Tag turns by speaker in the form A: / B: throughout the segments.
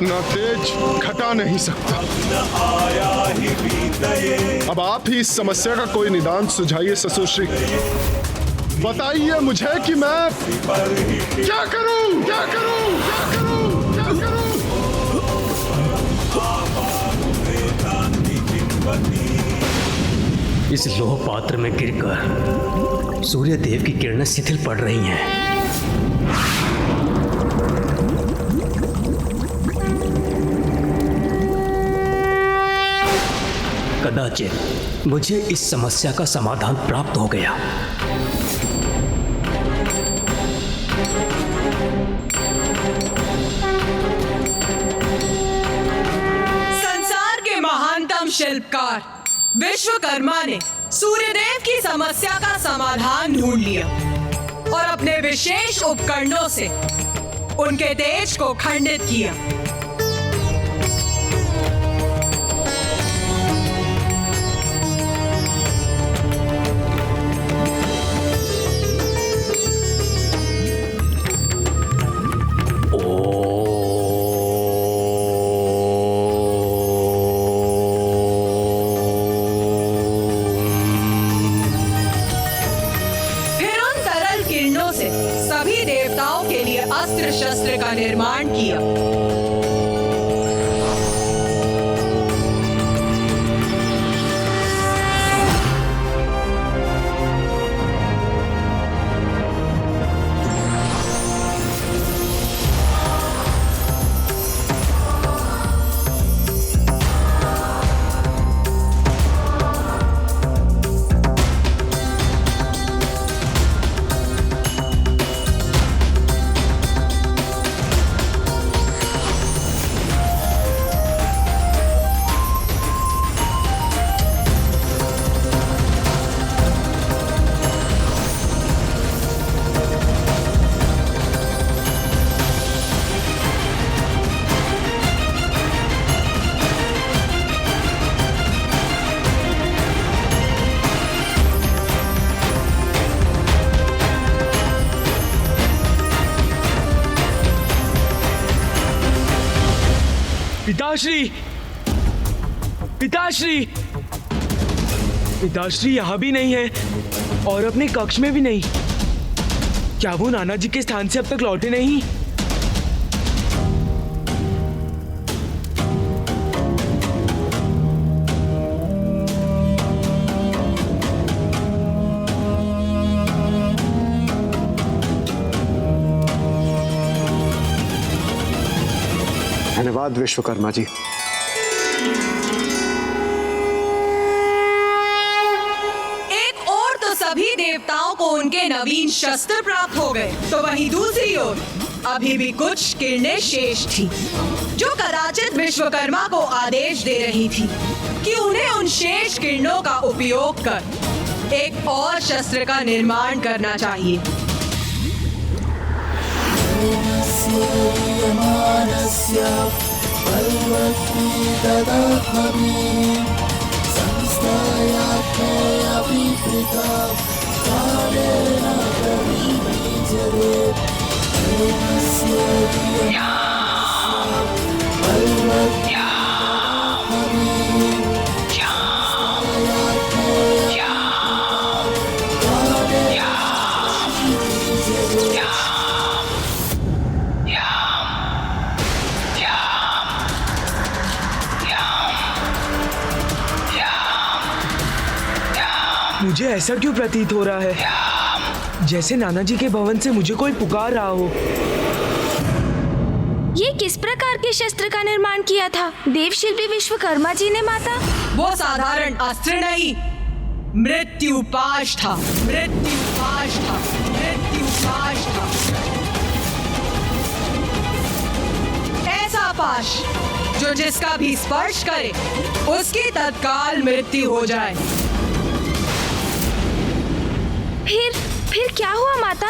A: इतना तेज घटा नहीं सकता। अब आप ही इस समस्या का कोई निदान सुझाइए ससुरश्री। बताइए मुझे कि मैं क्या करूं, क्या करूं, क्या करूं, क्या करूं?
B: इस लोह पात्र में गिरकर सूर्य देव की किरणें शिथिल पड़ रही हैं। कदाचित मुझे इस समस्या का समाधान प्राप्त हो गया।
C: संसार के महानतम शिल्पकार विश्वकर्मा ने सूर्यदेव की समस्या का समाधान ढूंढ लिया और अपने विशेष उपकरणों से उनके तेज को खंडित किया। सभी देवताओं के लिए अस्त्र शस्त्र का निर्माण किया।
D: पिताश्री, पिताश्री, पिताश्री यहाँ भी नहीं है और अपने कक्ष में भी नहीं। क्या वो नाना जी के स्थान से अब तक लौटे नहीं?
E: धन्यवाद विश्वकर्मा जी।
C: एक ओर तो सभी देवताओं को उनके नवीन शस्त्र प्राप्त हो गए, तो वहीं दूसरी ओर अभी भी कुछ किरणें शेष थी, जो कदाचित विश्वकर्मा को आदेश दे रही थी कि उन्हें उन शेष किरणों का उपयोग कर एक और शस्त्र का निर्माण करना चाहिए।
D: मुझे ऐसा क्यों प्रतीत हो रहा है जैसे नाना जी के भवन से मुझे कोई पुकार रहा हो।
F: ये किस प्रकार के शस्त्र का निर्माण किया था देवशिल्पी विश्वकर्मा जी ने माता?
C: वो साधारण अस्त्र नहीं, मृत्युपाश था, मृत्युपाश था, मृत्युपाश था। ऐसा पाश जो जिसका भी स्पर्श करे उसकी तत्काल मृत्यु हो जाए।
F: फिर क्या हुआ माता?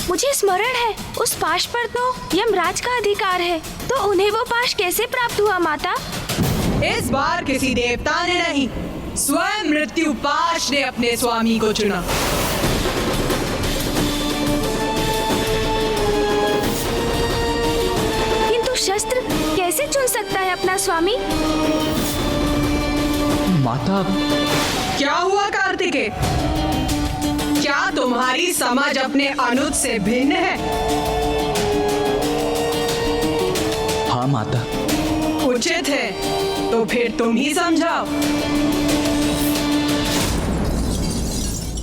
F: मुझे स्मरण है उस पाश पर तो यमराज का अधिकार है, तो उन्हें वो पाश कैसे प्राप्त हुआ माता?
C: इस बार किसी देवता ने नहीं, स्वयं मृत्युपाश ने अपने स्वामी को चुना।
F: किंतु शस्त्र स्वामी।
E: माता,
C: क्या हुआ कार्तिकेय? क्या तुम्हारी समझ अपने अनुज से भिन्न है?
E: हाँ माता।
C: उचित है, तो फिर तुम ही समझाओ।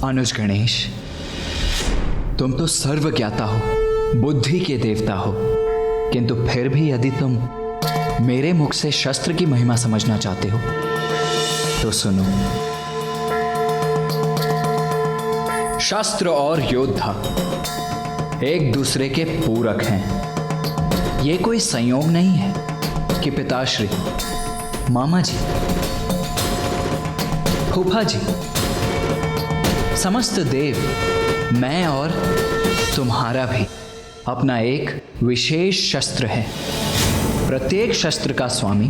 E: अनुज गणेश, तुम तो सर्वज्ञाता हो, बुद्धि के देवता हो, किंतु फिर भी यदि तुम मेरे मुख से शस्त्र की महिमा समझना चाहते हो तो सुनो। शस्त्र और योद्धा एक दूसरे के पूरक हैं। ये कोई संयोग नहीं है कि पिताश्री, मामा जी, फूफा जी, समस्त देव, मैं और तुम्हारा भी अपना एक विशेष शस्त्र है। प्रत्येक शस्त्र का स्वामी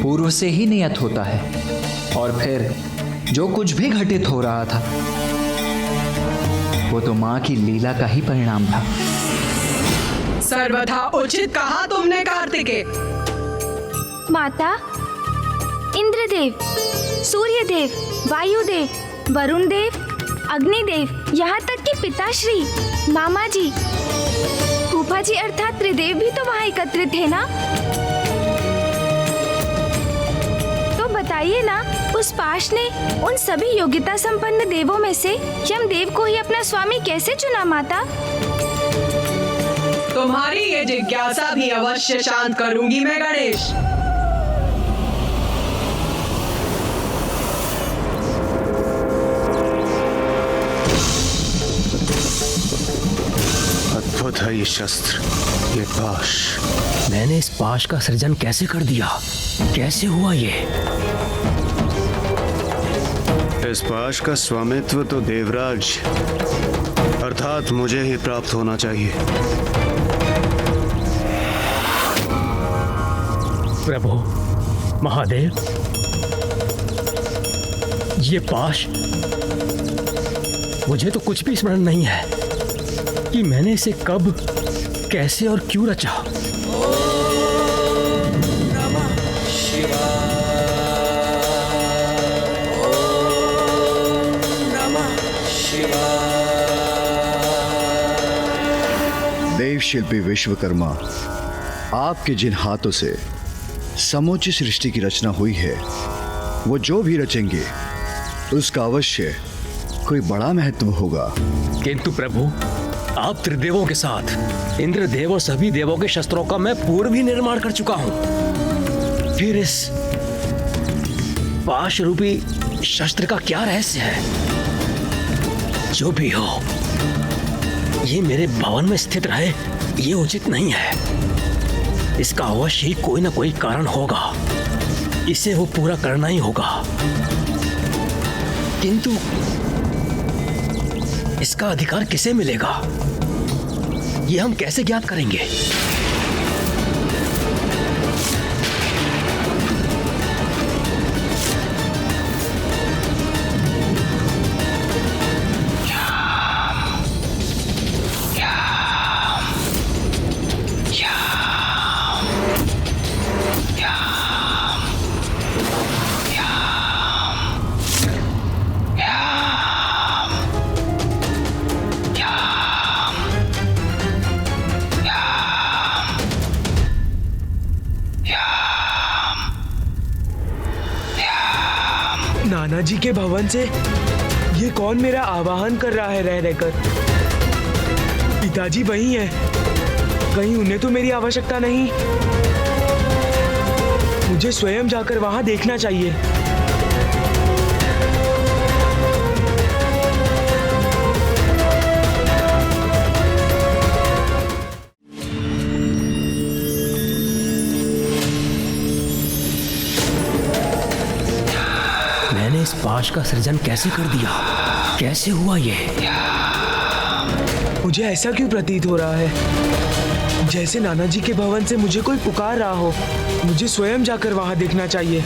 E: पूर्व से ही नियत होता है, और फिर जो कुछ भी घटित हो रहा था वो तो मां की लीला का ही परिणाम था।
C: सर्वथा उचित कहा तुमने कार्तिकेय।
F: माता, इंद्रदेव, सूर्यदेव, वायुदेव, वरुण देव, अग्निदेव, यहाँ तक कि पिताश्री, मामा जी, फूफा जी अर्थात त्रिदेव भी तो वहाँ एकत्रित थे ना। तो बताइए ना, उस पाश ने उन सभी योग्यता संपन्न देवों में से यमदेव को ही अपना स्वामी कैसे चुना माता?
C: तुम्हारी ये जिज्ञासा भी अवश्य शांत करूंगी मैं गणेश।
A: अद्भुत है ये शस्त्र, ये पाश।
B: मैंने इस पाश का सृजन कैसे कर दिया? कैसे हुआ ये?
A: इस पाश का स्वामित्व तो देवराज अर्थात मुझे ही प्राप्त होना चाहिए।
B: प्रभु, महादेव, ये पाश, मुझे तो कुछ भी स्मरण नहीं है कि मैंने इसे कब, कैसे और क्यों रचा।
G: देव शिल्पी विश्वकर्मा, आपके जिन हाथों से समूची सृष्टि की रचना हुई है, वो जो भी रचेंगे उसका अवश्य कोई बड़ा महत्व होगा।
B: किंतु प्रभु, आप त्रिदेवों के साथ इंद्रदेव और सभी देवों के शस्त्रों का मैं पूर्व ही निर्माण कर चुका हूं। फिर इस पाश रूपी शस्त्र का क्या रहस्य है? जो भी हो, ये मेरे भवन में स्थित रहे, ये उचित नहीं है। इसका अवश्य ही कोई ना कोई कारण होगा, इसे वो पूरा करना ही होगा। किंतु इसका अधिकार किसे मिलेगा? ये हम कैसे ज्ञात करेंगे?
D: नाना जी के भवन से ये कौन मेरा आवाहन कर रहा है रह रहकर? पिताजी वही हैं। कहीं उन्हें तो मेरी आवश्यकता नहीं? मुझे स्वयं जाकर वहां देखना चाहिए।
B: मैंने इस पाश का सृजन कैसे कर दिया? कैसे हुआ ये?
D: मुझे ऐसा क्यों प्रतीत हो रहा है जैसे नाना जी के भवन से मुझे कोई पुकार रहा हो? मुझे स्वयं जाकर वहां देखना चाहिए।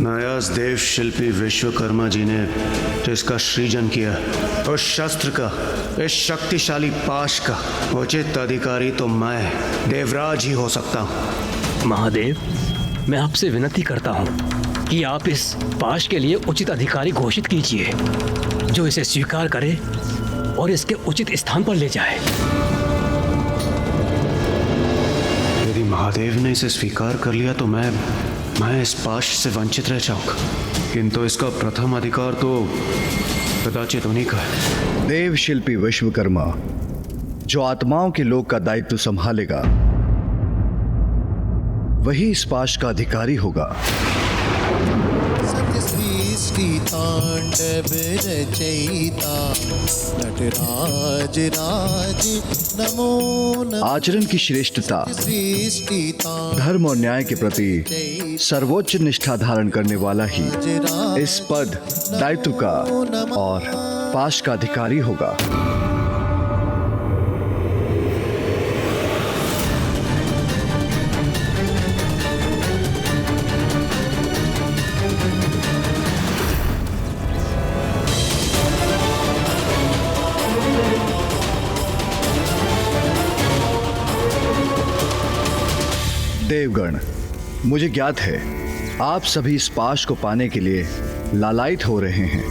H: नायास देव शिल्पी विश्वकर्मा जी ने इसका सृजन किया। उस शस्त्र का, इस शक्तिशाली पाश का उचित अधिकारी तो मैं देवराज ही हो सकता हूँ।
B: महादेव, मैं आपसे विनती करता हूँ कि आप इस पाश के लिए उचित अधिकारी घोषित कीजिए, जो इसे स्वीकार करे और इसके उचित स्थान पर ले जाए।
H: यदि महादेव ने इसे स्वीकार कर लिया तो मैं इस पाश से वंचित रह जाऊंगा, किंतु इसका प्रथम अधिकार तो कदाचित उन्हीं का है।
G: देव शिल्पी विश्वकर्मा जो आत्माओं के लोक का दायित्व संभालेगा वही इस पाश का अधिकारी होगा।
I: सृष्टि तांडव रचयिता नटराज राज नमो नमः।
G: आचरण की श्रेष्ठता,
I: सृष्टि
G: धर्म और न्याय के प्रति सर्वोच्च निष्ठा धारण करने वाला ही इस पद, दायित्व का और पाश का अधिकारी होगा। देवगण, मुझे ज्ञात है आप सभी इस पाश को पाने के लिए लालायित हो रहे हैं,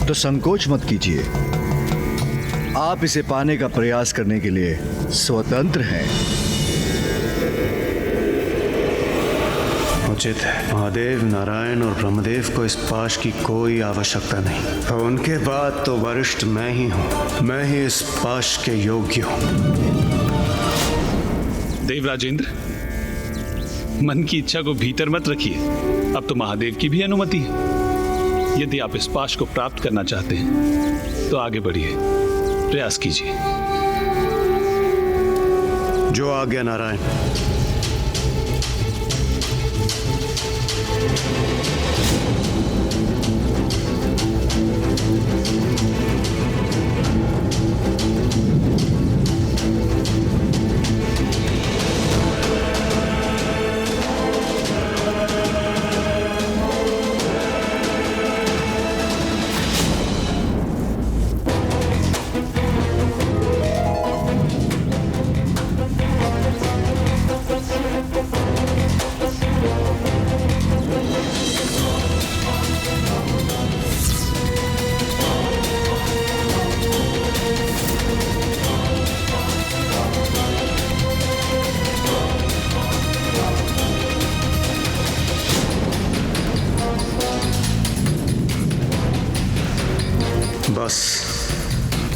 G: तो संकोच मत कीजिए। आप इसे पाने का प्रयास करने के लिए स्वतंत्र हैं।
H: उचित है। महादेव, नारायण और ब्रह्मदेव को इस पाश की कोई आवश्यकता नहीं। और उनके बाद तो वरिष्ठ मैं ही हूँ। मैं ही इस पाश के योग्य हूँ।
J: देवराजेंद्र, मन की इच्छा को भीतर मत रखिए। अब तो महादेव की भी अनुमति है। यदि आप इस पाश को प्राप्त करना चाहते हैं तो आगे बढ़िए, प्रयास कीजिए।
H: जो आज्ञा नारायण। बस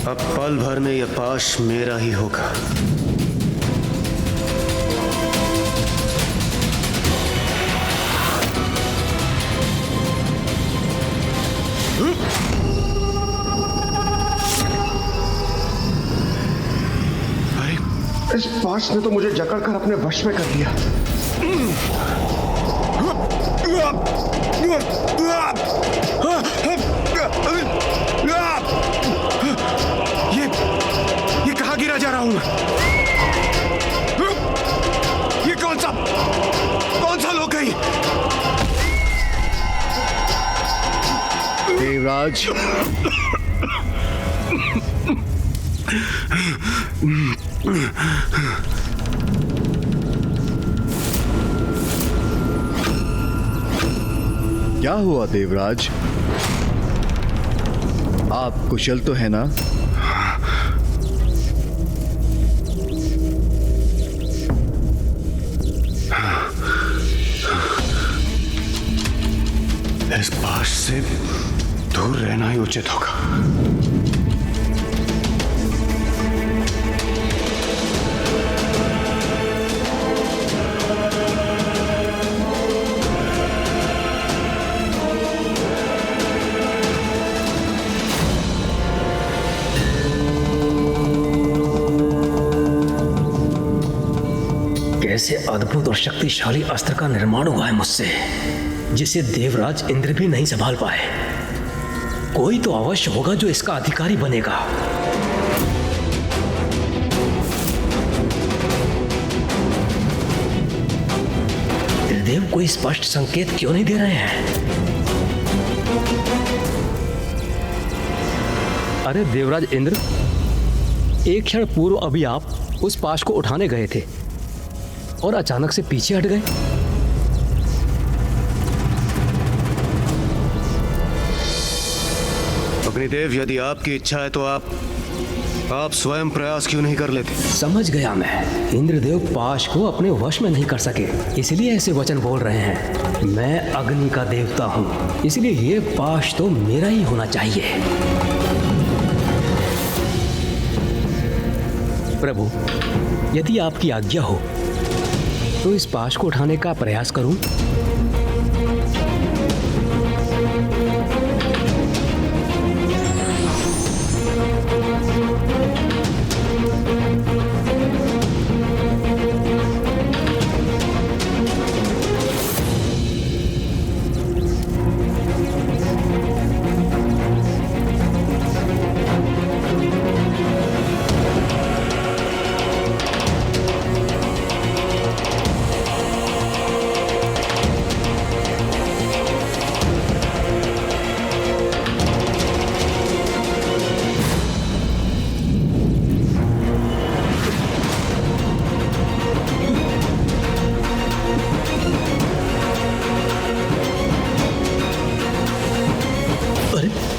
H: अब पल भर में यह पाश मेरा ही होगा।
A: अरे, इस पाश ने तो मुझे जकड़कर अपने वश में कर लिया।
H: ये कहाँ गिरा जा रहा हूं मैं? ये कौन सा लोक है?
G: देवराज, क्या हुआ देवराज? आप कुशल तो है ना?
H: इस पाश से दूर रहना ही उचित होगा।
B: कैसे अद्भुत और शक्तिशाली अस्त्र का निर्माण हुआ है मुझसे, जिसे देवराज इंद्र भी नहीं संभाल पाए। कोई तो अवश्य होगा जो इसका अधिकारी बनेगा। इंद्रदेव कोई स्पष्ट संकेत क्यों नहीं दे रहे हैं? अरे देवराज इंद्र, एक क्षण पूर्व अभी आप उस पाश को उठाने गए थे और अचानक से पीछे हट गए।
H: अग्निदेव, यदि आपकी इच्छा है तो आप स्वयं प्रयास क्यों नहीं कर लेते?
B: समझ गया मैं। इंद्रदेव पाश को अपने वश में नहीं कर सके, इसलिए ऐसे वचन बोल रहे हैं। मैं अग्नि का देवता हूं, इसलिए ये पाश तो मेरा ही होना चाहिए। प्रभु, यदि आपकी आज्ञा हो तो इस पाश को उठाने का प्रयास करूं।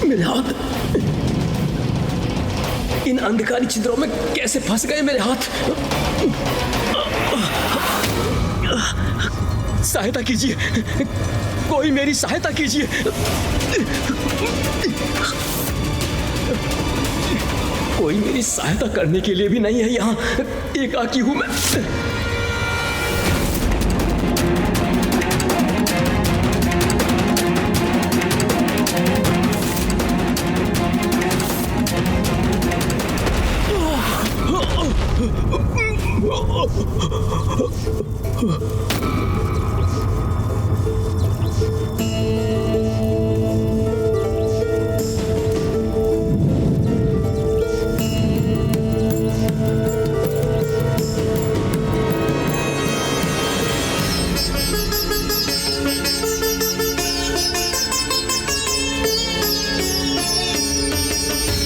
B: मेरे हाथ इन अंधकारी छिद्रों में कैसे फंस गए मेरे हाथ? सहायता कीजिए, कोई मेरी सहायता कीजिए। कोई मेरी सहायता करने के लिए भी नहीं है यहाँ। एकाकी हूं मैं।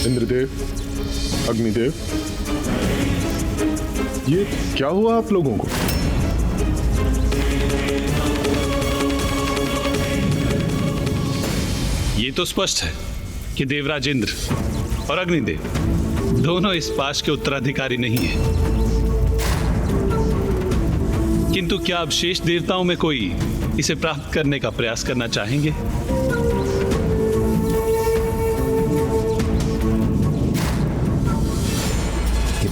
A: इंद्रदेव, अग्निदेव, ये क्या हुआ आप लोगों को?
J: ये तो स्पष्ट है कि देवराज इंद्र और अग्निदेव दोनों इस पाश के उत्तराधिकारी नहीं हैं। किंतु क्या अब शेष देवताओं में कोई इसे प्राप्त करने का प्रयास करना चाहेंगे?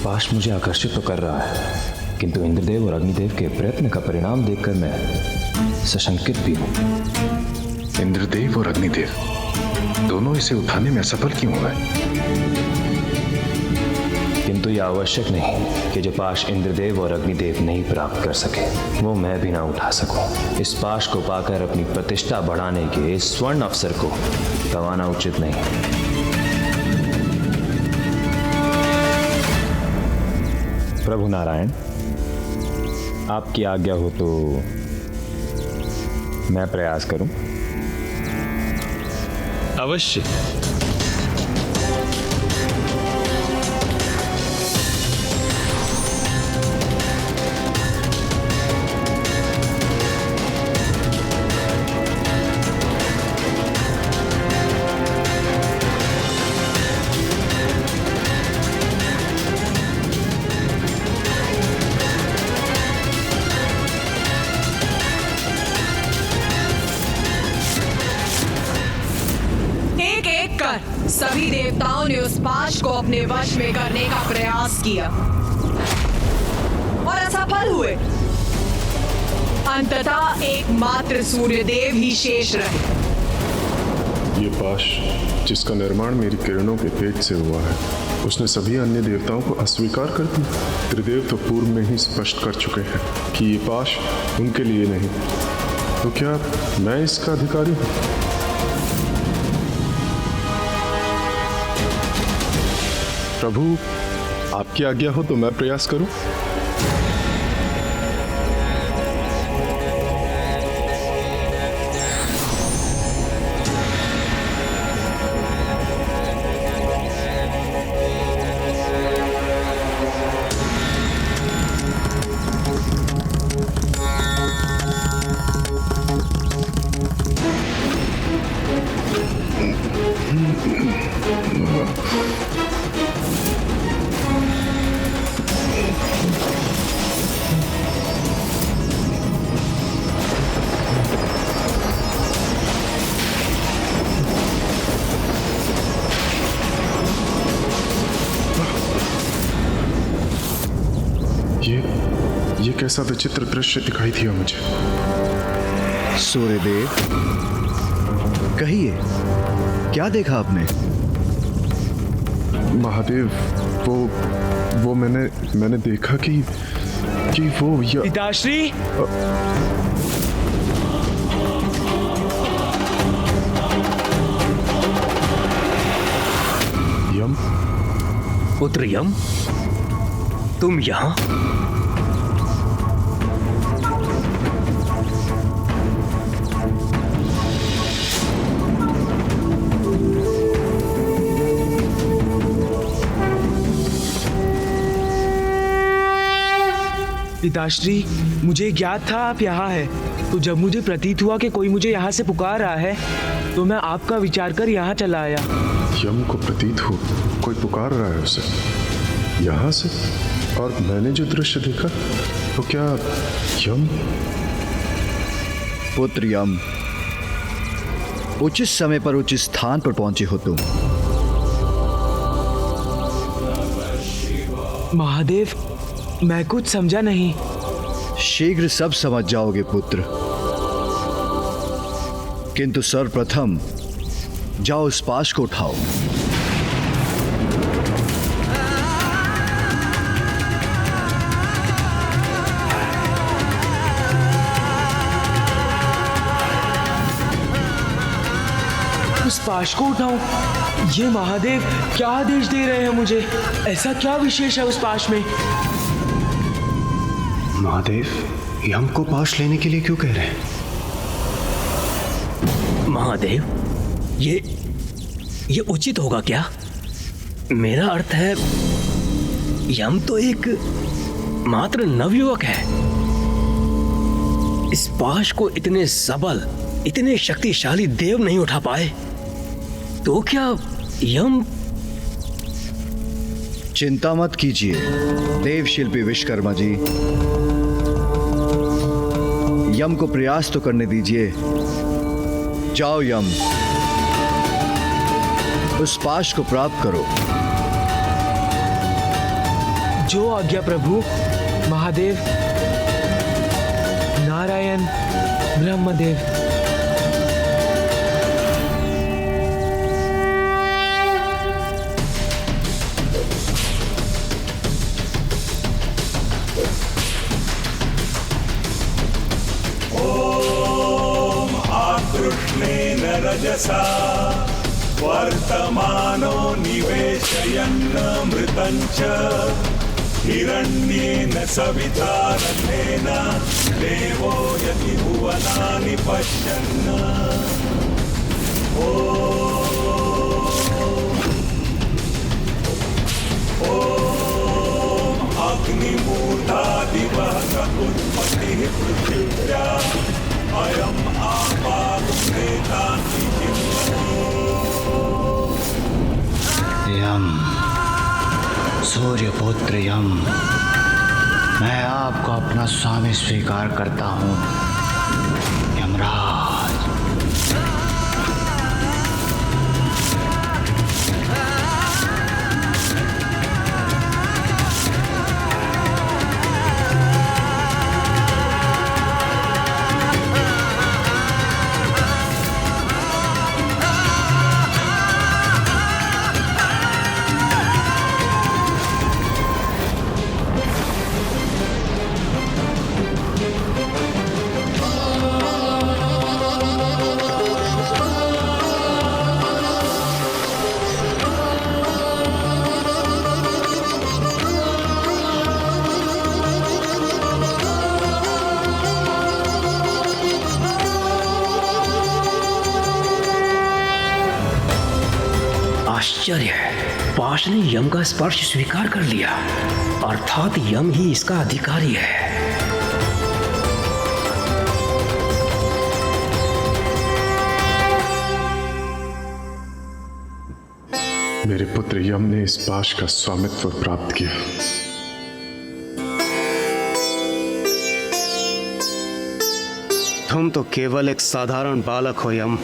K: पाश मुझे आकर्षित तो कर रहा है, किंतु इंद्रदेव और अग्निदेव के प्रयत्न का परिणाम देखकर मैं सशंकित भी हूं।
L: इंद्रदेव और अग्निदेव दोनों इसे उठाने में असफल क्यों हुए?
K: किंतु यह आवश्यक नहीं कि जो पाश इंद्रदेव और अग्निदेव नहीं प्राप्त कर सके वो मैं भी ना उठा सकूं। इस पाश को पाकर अपनी प्रतिष्ठा बढ़ाने के इस स्वर्ण अवसर को गंवाना उचित नहीं। प्रभु नारायण, आपकी आज्ञा हो तो मैं प्रयास करूं।
J: अवश्य।
C: सभी देवताओं ने उस पाश को अपने वश में करने का प्रयास किया और असफल हुए। अंततः एकमात्र सूर्यदेव ही शेष रहे।
A: ये पाश जिसका निर्माण मेरी किरणों के तेज से हुआ है, उसने सभी अन्य देवताओं को अस्वीकार कर दिया। त्रिदेव तो पूर्व में ही स्पष्ट कर चुके हैं कि ये पाश उनके लिए नहीं। तो क्या मैं इसका अधिकारी हूँ? प्रभु, आपकी आज्ञा हो तो मैं प्रयास करूं। ये कैसा विचित्र दृश्य दिखाई दिया मुझे।
G: सूर्यदेव, कहिए, क्या देखा आपने?
A: महादेव, वो मैंने देखा कि वो
D: पिताश्री,
A: यम।
B: पुत्र यम, तुम यहाँ?
D: पिताश्री, मुझे ज्ञात था आप यहाँ हैं, तो जब मुझे प्रतीत हुआ कि कोई मुझे यहाँ से पुकार रहा है, तो मैं आपका विचार कर यहाँ चला आया।
A: यम को प्रतीत हो कोई पुकार रहा है उसे यहाँ से, और मैंने जो दृश्य देखा, तो क्या यम?
G: पुत्र यम, उचित समय पर उचित स्थान पर पहुंचे हो तुम।
D: महादेव, मैं कुछ समझा नहीं।
G: शीघ्र सब समझ जाओगे पुत्र, किंतु सर्वप्रथम जाओ उस पाश को उठाओ।
D: उस पाश को उठाऊं? ये महादेव क्या आदेश दे रहे हैं मुझे? ऐसा क्या विशेष है उस पाश में?
H: महादेव, यम को पाश लेने के लिए क्यों कह रहे हैं?
B: महादेव, ये उचित होगा क्या? मेरा अर्थ है, यम तो एक मात्र नवयुवक है। इस पाश को इतने सबल, इतने शक्तिशाली देव नहीं उठा पाए, तो क्या यम?
G: चिंता मत कीजिए देव शिल्पी विश्वकर्मा जी, यम को प्रयास तो करने दीजिए। जाओ यम, उस पाश को प्राप्त करो।
D: जो आज्ञा प्रभु। महादेव, नारायण, ब्रह्मदेव।
M: रजसा वर्तमानो निवेशयन्नमृतं च हिरण्येन सविता रथेन देवो यदि भुवनानि पश्यन्। ॐ अग्निमूर्धादिवः उत्पत्तिः पृथिव्या अयम्
H: यम, सूर्यपुत्र यम, मैं आपको अपना स्वामी स्वीकार करता हूँ। यमराज,
B: आश्चर्य है, पाश ने यम का स्पर्श स्वीकार कर लिया, अर्थात यम ही इसका अधिकारी है।
A: मेरे पुत्र यम ने इस पाश का स्वामित्व प्राप्त किया।
H: तुम तो केवल एक साधारण बालक हो यम।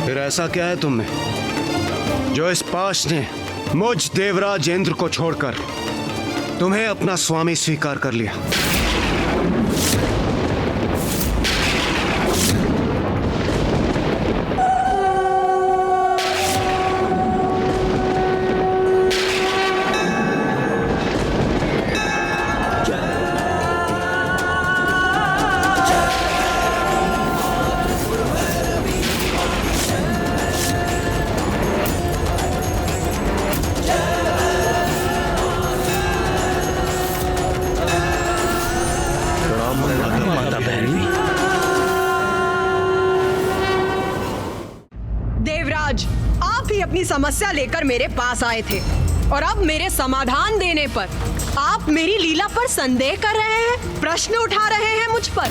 H: फिर ऐसा क्या है तुम में जो इस पाश ने मुझ देवराज इंद्र को छोड़कर तुम्हें अपना स्वामी स्वीकार कर लिया?
C: देवराज, आप ही अपनी समस्या लेकर मेरे पास आए थे और अब मेरे समाधान देने पर आप मेरी लीला पर संदेह कर रहे हैं, प्रश्न उठा रहे हैं मुझ पर।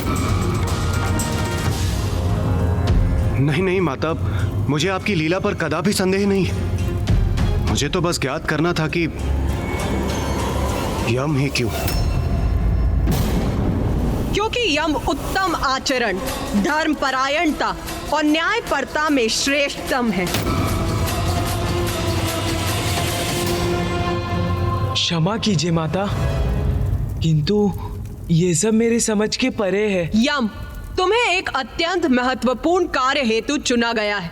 H: नहीं नहीं माता, मुझे आपकी लीला पर कदापि संदेह नहीं। मुझे तो बस ज्ञात करना था कि यम ही क्यों?
C: क्योंकि यम उत्तम आचरण, धर्मपरायणता और न्यायपरता में श्रेष्ठतम है।
D: क्षमा कीजिए माता, किंतु ये सब मेरे समझ के परे है।
C: यम, तुम्हें एक अत्यंत महत्वपूर्ण कार्य हेतु चुना गया है।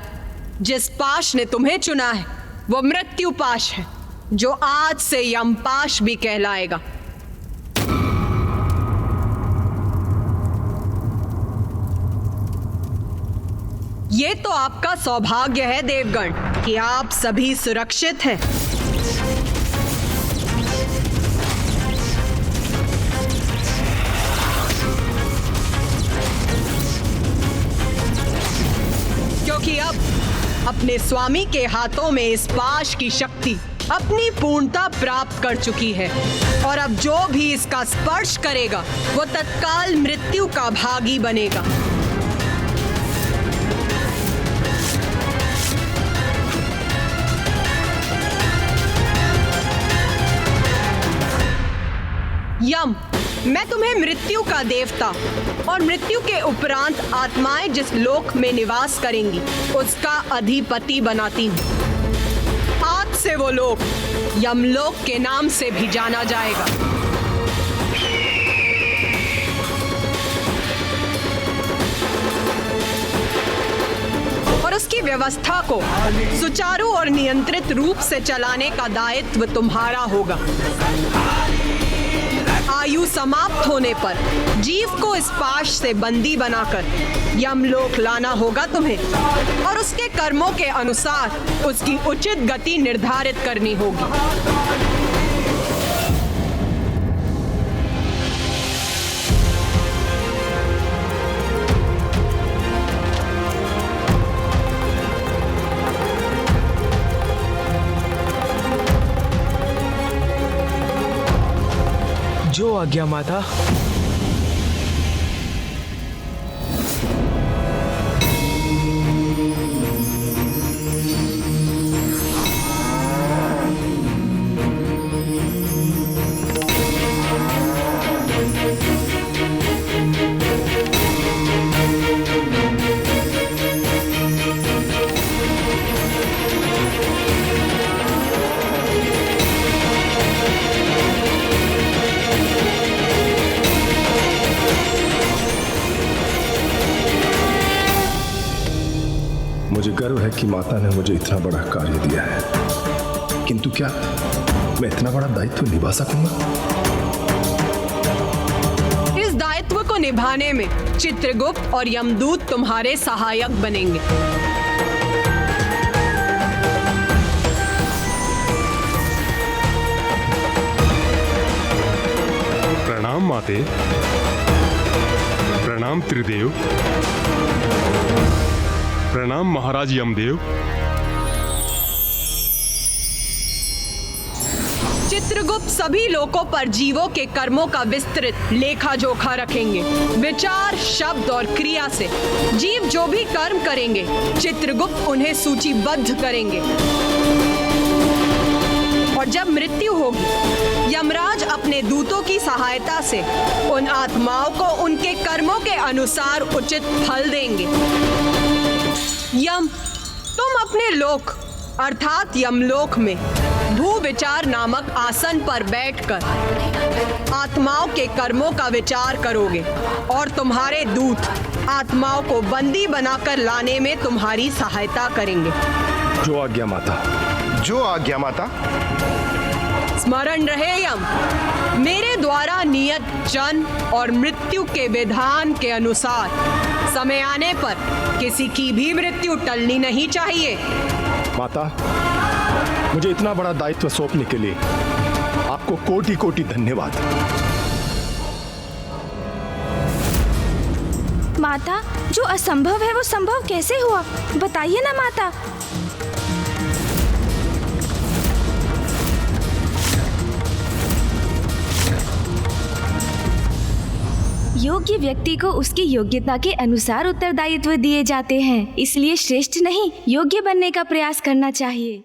C: जिस पाश ने तुम्हें चुना है वो मृत्यु पाश है, जो आज से यम पाश भी कहलाएगा। ये तो आपका सौभाग्य है देवगण कि आप सभी सुरक्षित हैं। क्योंकि अब अपने स्वामी के हाथों में इस पाश की शक्ति अपनी पूर्णता प्राप्त कर चुकी है और अब जो भी इसका स्पर्श करेगा वो तत्काल मृत्यु का भागी बनेगा। यम, मैं तुम्हें मृत्यु का देवता और मृत्यु के उपरांत आत्माएं जिस लोक में निवास करेंगी उसका अधिपति बनाती हूँ। आज से वो लोक यमलोक के नाम से भी जाना जाएगा। और उसकी व्यवस्था को सुचारू और नियंत्रित रूप से चलाने का दायित्व तुम्हारा होगा। आयु समाप्त होने पर जीव को इस पाश से बंदी बनाकर यमलोक लाना होगा तुम्हें और उसके कर्मों के अनुसार उसकी उचित गति निर्धारित करनी होगी।
D: जो आज्ञा माता।
L: मुझे गर्व है कि माता ने मुझे इतना बड़ा कार्य दिया है, किंतु क्या मैं इतना बड़ा दायित्व निभा सकूंगा?
C: इस दायित्व को निभाने में चित्रगुप्त और यमदूत तुम्हारे सहायक बनेंगे।
N: प्रणाम माते, प्रणाम त्रिदेव, प्रणाम महाराज यमदेव।
C: चित्रगुप्त सभी लोकों पर जीवों के कर्मों का विस्तृत लेखा जोखा रखेंगे। विचार, शब्द और क्रिया से जीव जो भी कर्म करेंगे, चित्रगुप्त उन्हें सूचीबद्ध करेंगे। और जब मृत्यु होगी, यमराज अपने दूतों की सहायता से उन आत्माओं को उनके कर्मों के अनुसार उचित फल देंगे। यम, तुम अपने लोक अर्थात यमलोक में भू विचार नामक आसन पर बैठकर आत्माओं के कर्मों का विचार करोगे और तुम्हारे दूत आत्माओं को बंदी बनाकर लाने में तुम्हारी सहायता करेंगे।
L: जो आज्ञा माता।
O: जो आज्ञा माता।
C: स्मरण रहे यम, मेरे द्वारा नियत जन्म और मृत्यु के विधान के अनुसार समय आने पर किसी की भी मृत्यु टलनी नहीं चाहिए।
L: माता, मुझे इतना बड़ा दायित्व सौंपने के लिए आपको कोटि कोटि धन्यवाद।
F: माता, जो असंभव है वो संभव कैसे हुआ, बताइए ना माता। योग्य व्यक्ति को उसकी योग्यता के अनुसार उत्तरदायित्व दिए जाते हैं, इसलिए श्रेष्ठ नहीं, योग्य बनने का प्रयास करना चाहिए।